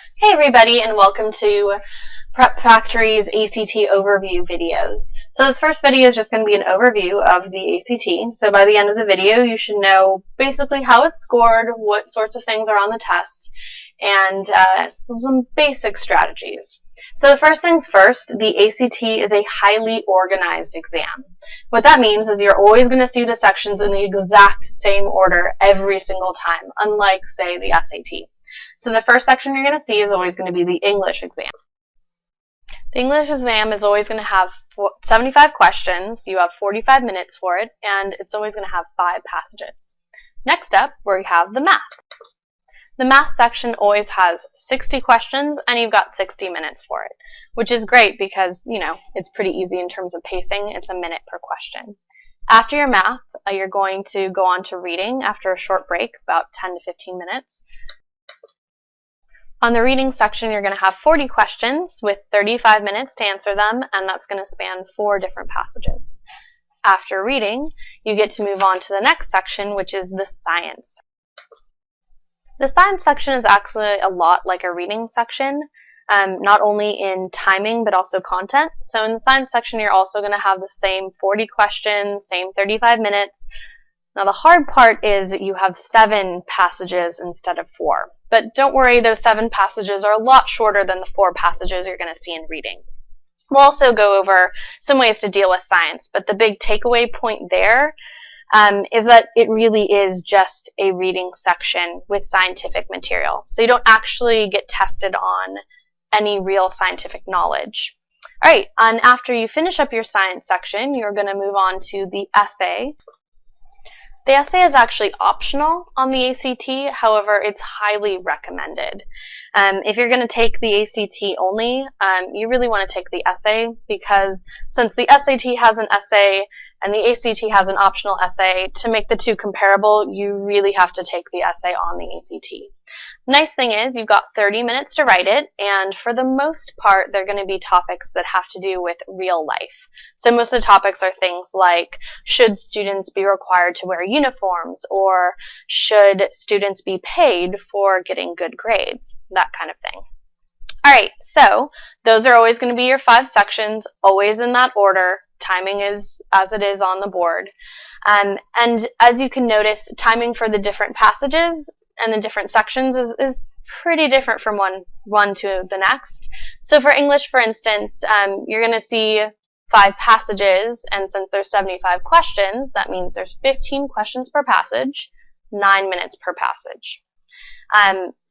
Hey everybody, and welcome to Prep Factory's ACT overview videos. So this first video is just going to be an overview of the ACT. So by the end of the video, you should know basically how it's scored, what sorts of things are on the test, and some basic strategies. So the first things first, the ACT is a highly organized exam. What that means is you're always going to see the sections in the exact same order every single time, unlike, say, the SAT. So the first section you're going to see is always going to be the English exam. The English exam is always going to have 75 questions. You have 45 minutes for it, and it's always going to have 5 passages. Next up, we have the math. The math section always has 60 questions, and you've got 60 minutes for it, which is great because, it's pretty easy in terms of pacing. It's a minute per question. After your math, you're going to go on to reading after a short break, about 10 to 15 minutes. On the reading section, you're going to have 40 questions with 35 minutes to answer them, and that's going to span 4 different passages. After reading, you get to move on to the next section, which is the science. The science section is actually a lot like a reading section, not only in timing but also content. So in the science section, you're also going to have the same 40 questions, same 35 minutes. Now the hard part is you have 7 passages instead of 4. But don't worry, those 7 passages are a lot shorter than the 4 passages you're going to see in reading. We'll also go over some ways to deal with science, but the big takeaway point there is that it really is just a reading section with scientific material. So you don't actually get tested on any real scientific knowledge. Alright, and after you finish up your science section, you're going to move on to the essay. The essay is actually optional on the ACT, however, it's highly recommended. If you're going to take the ACT only, you really want to take the essay because since the SAT has an essay and the ACT has an optional essay, to make the two comparable, you really have to take the essay on the ACT. Nice thing is you've got 30 minutes to write it, and for the most part, they're going to be topics that have to do with real life. So most of the topics are things like, should students be required to wear uniforms, or should students be paid for getting good grades, that kind of thing. Alright, so those are always going to be your 5 sections, always in that order. Timing is as it is on the board. And as you can notice, timing for the different passages and the different sections is pretty different from one to the next. So for English, for instance, you're going to see 5 passages, and since there's 75 questions, that means there's 15 questions per passage, 9 minutes per passage.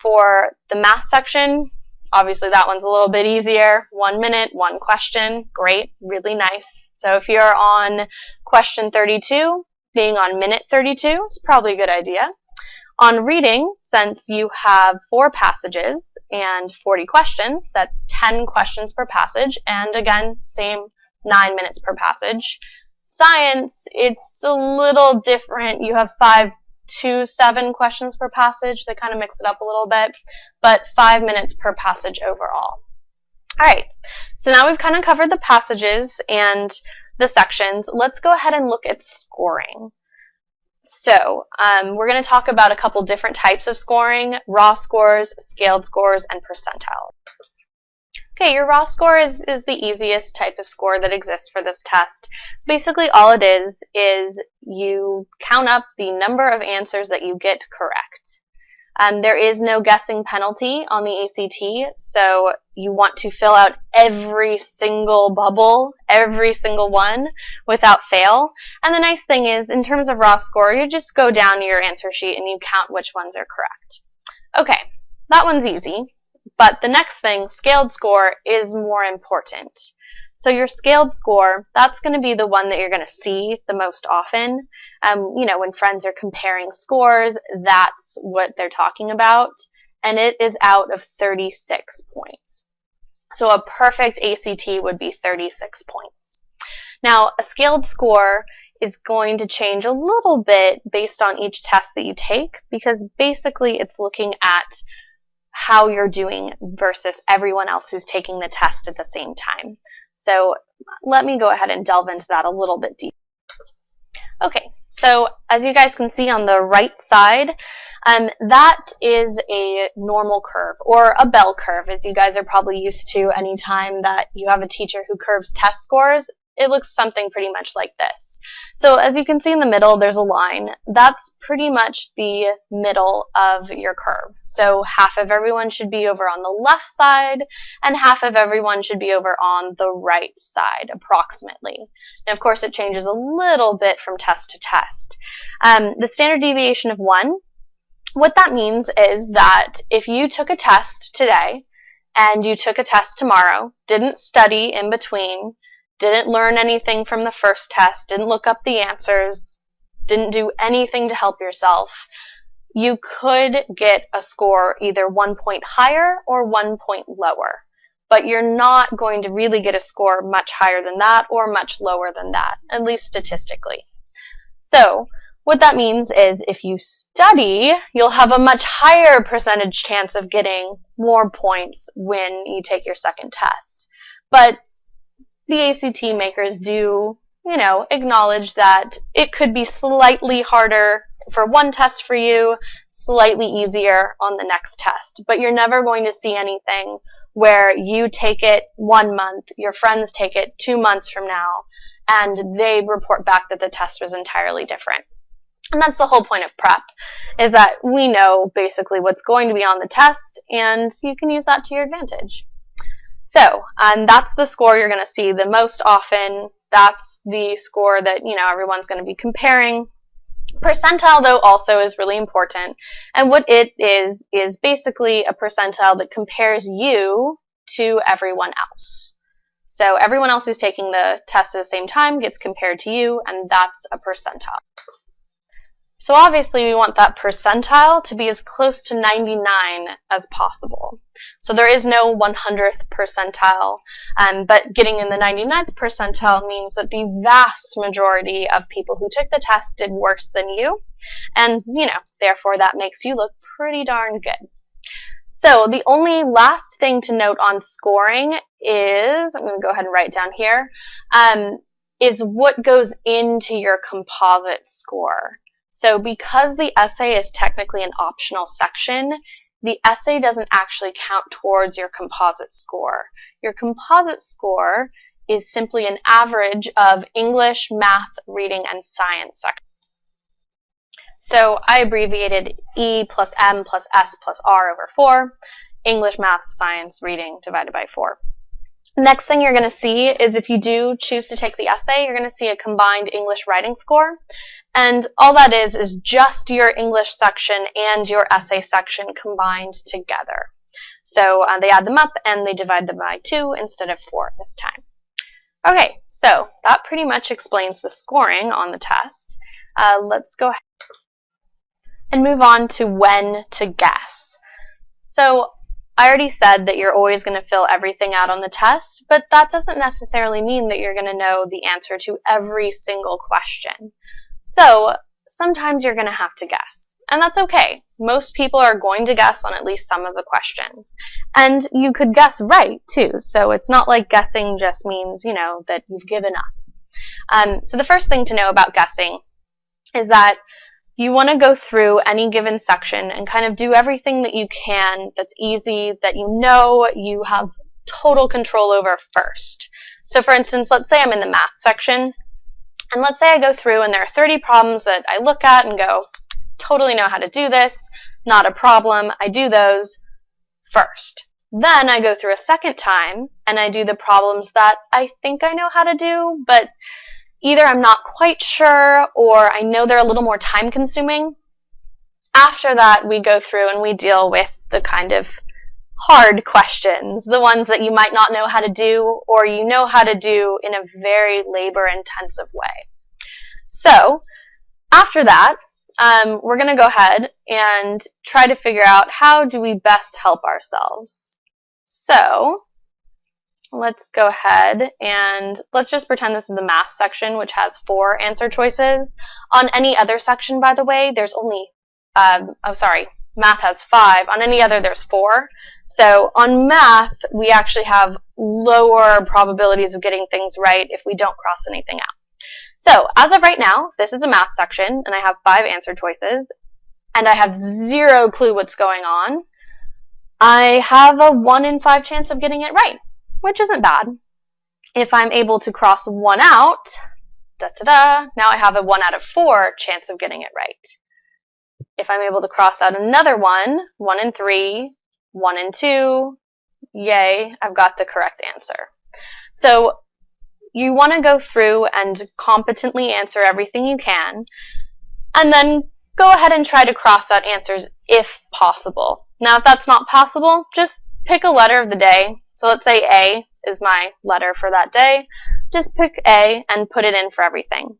For the math section, obviously that one's a little bit easier. 1 minute, 1 question, great, really nice. So if you're on question 32, being on minute 32 is probably a good idea. On reading, since you have 4 passages and 40 questions, that's 10 questions per passage, and again, same 9 minutes per passage. Science, it's a little different. You have 5 to 7 questions per passage. They kind of mix it up a little bit, but 5 minutes per passage overall. Alright, so now we've kind of covered the passages and the sections. Let's go ahead and look at scoring. So, we're going to talk about a couple different types of scoring: raw scores, scaled scores, and percentile. Okay, your raw score is the easiest type of score that exists for this test. Basically, all it is you count up the number of answers that you get correct. There is no guessing penalty on the ACT, so you want to fill out every single bubble, every single one, without fail. And the nice thing is, in terms of raw score, you just go down to your answer sheet and you count which ones are correct. Okay, that one's easy, but the next thing, scaled score, is more important. So your scaled score, that's going to be the one that you're going to see the most often. When friends are comparing scores, that's what they're talking about. And it is out of 36 points. So a perfect ACT would be 36 points. Now, a scaled score is going to change a little bit based on each test that you take, because basically it's looking at how you're doing versus everyone else who's taking the test at the same time. So let me go ahead and delve into that a little bit deeper. Okay, So as you guys can see on the right side, that is a normal curve, or a bell curve, as you guys are probably used to anytime that you have a teacher who curves test scores. It looks something pretty much like this. So as you can see in the middle, there's a line. That's pretty much the middle of your curve. So half of everyone should be over on the left side, and half of everyone should be over on the right side, approximately. And of course, it changes a little bit from test to test. The standard deviation of 1, what that means is that if you took a test today, and you took a test tomorrow, didn't study in between, didn't learn anything from the first test, didn't look up the answers, didn't do anything to help yourself, you could get a score either 1 point higher or 1 point lower. But you're not going to really get a score much higher than that or much lower than that, at least statistically. So what that means is if you study, you'll have a much higher percentage chance of getting more points when you take your second test. But the ACT makers do, acknowledge that it could be slightly harder for one test for you, slightly easier on the next test. But you're never going to see anything where you take it 1 month, your friends take it 2 months from now, and they report back that the test was entirely different. And that's the whole point of prep, is that we know basically what's going to be on the test, and you can use that to your advantage. So, that's the score you're going to see the most often. That's the score that, everyone's going to be comparing. Percentile, though, also is really important. And what it is basically a percentile that compares you to everyone else. So everyone else who's taking the test at the same time gets compared to you, and that's a percentile. So obviously we want that percentile to be as close to 99 as possible. So there is no 100th percentile, but getting in the 99th percentile means that the vast majority of people who took the test did worse than you, and, therefore that makes you look pretty darn good. So the only last thing to note on scoring is, I'm going to go ahead and write down here, is what goes into your composite score. So because the essay is technically an optional section, the essay doesn't actually count towards your composite score. Your composite score is simply an average of English, math, reading, and science sections. So I abbreviated E plus M plus S plus R over 4, English, math, science, reading divided by 4. Next thing you're going to see is if you do choose to take the essay, you're going to see a combined English writing score. And all that is just your English section and your essay section combined together. So they add them up and they divide them by 2 instead of 4 this time. Okay, so that pretty much explains the scoring on the test. Let's go ahead and move on to when to guess. So I already said that you're always going to fill everything out on the test, but that doesn't necessarily mean that you're going to know the answer to every single question. So sometimes you're going to have to guess, and that's okay. Most people are going to guess on at least some of the questions, and you could guess right too, so it's not like guessing just means, that you've given up. So the first thing to know about guessing is that you want to go through any given section and kind of do everything that you can that's easy, that you have total control over first. So for instance, let's say I'm in the math section, and let's say I go through and there are 30 problems that I look at and go, totally know how to do this, not a problem, I do those first. Then I go through a second time and I do the problems that I think I know how to do, but either I'm not quite sure or I know they're a little more time consuming. After that, we go through and we deal with the kind of hard questions, the ones that you might not know how to do or you know how to do in a very labor-intensive way. So after that, we're going to go ahead and try to figure out how do we best help ourselves. So let's go ahead and let's just pretend this is the math section, which has 4 answer choices. On any other section, by the way, there's only, math has 5. On any other, there's 4. So on math, we actually have lower probabilities of getting things right if we don't cross anything out. So as of right now, this is a math section, and I have 5 answer choices, and I have 0 clue what's going on. I have a 1 in 5 chance of getting it right, which isn't bad. If I'm able to cross 1 out, now I have a 1 out of 4 chance of getting it right. If I'm able to cross out another 1, 1 in 3, 1 in 2, yay, I've got the correct answer. So you want to go through and competently answer everything you can, and then go ahead and try to cross out answers if possible. Now, if that's not possible, just pick a letter of the day. So let's say A is my letter for that day. Just pick A and put it in for everything.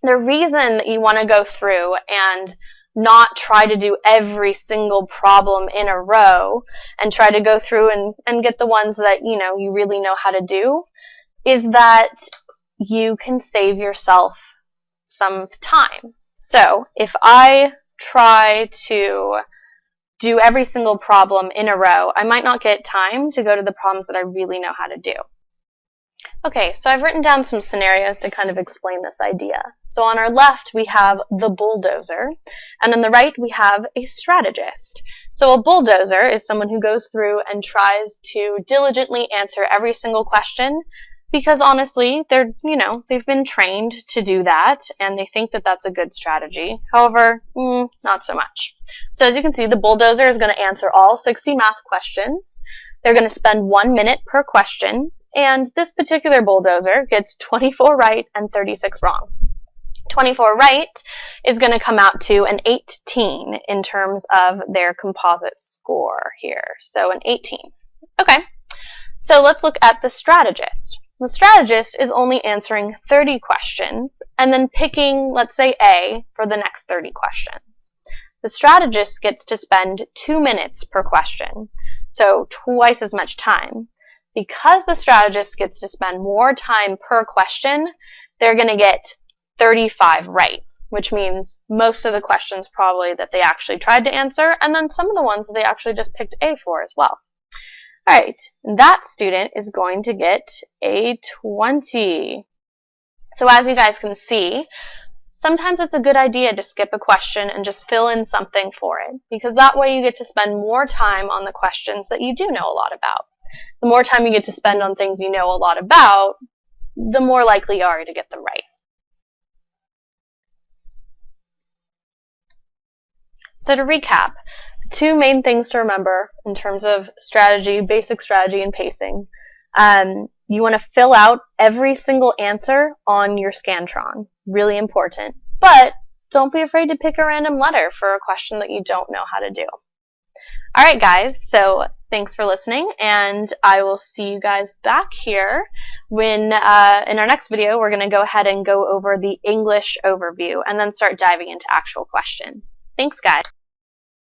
The reason that you want to go through and not try to do every single problem in a row and try to go through and get the ones that you really know how to do is that you can save yourself some time. So if I try to do every single problem in a row, I might not get time to go to the problems that I really know how to do. Okay, so I've written down some scenarios to kind of explain this idea. So on our left, we have the bulldozer, and on the right, we have a strategist. So a bulldozer is someone who goes through and tries to diligently answer every single question, because honestly, they've been trained to do that, and they think that that's a good strategy. However, not so much. So as you can see, the bulldozer is going to answer all 60 math questions. They're going to spend 1 minute per question, and this particular bulldozer gets 24 right and 36 wrong. 24 right is going to come out to an 18 in terms of their composite score here. So an 18. Okay, so let's look at the strategist. The strategist is only answering 30 questions and then picking, let's say, A for the next 30 questions. The strategist gets to spend 2 minutes per question, so twice as much time. Because the strategist gets to spend more time per question, they're going to get 35 right, which means most of the questions probably that they actually tried to answer, and then some of the ones that they actually just picked A for as well. Alright, that student is going to get a 20. So as you guys can see, sometimes it's a good idea to skip a question and just fill in something for it, because that way you get to spend more time on the questions that you do know a lot about. The more time you get to spend on things you know a lot about, the more likely you are to get them right. So to recap, 2 main things to remember in terms of strategy, basic strategy, and pacing. You want to fill out every single answer on your Scantron. Really important. But don't be afraid to pick a random letter for a question that you don't know how to do. Alright guys, so thanks for listening, and I will see you guys back here when in our next video we're going to go ahead and go over the English overview and then start diving into actual questions. Thanks guys.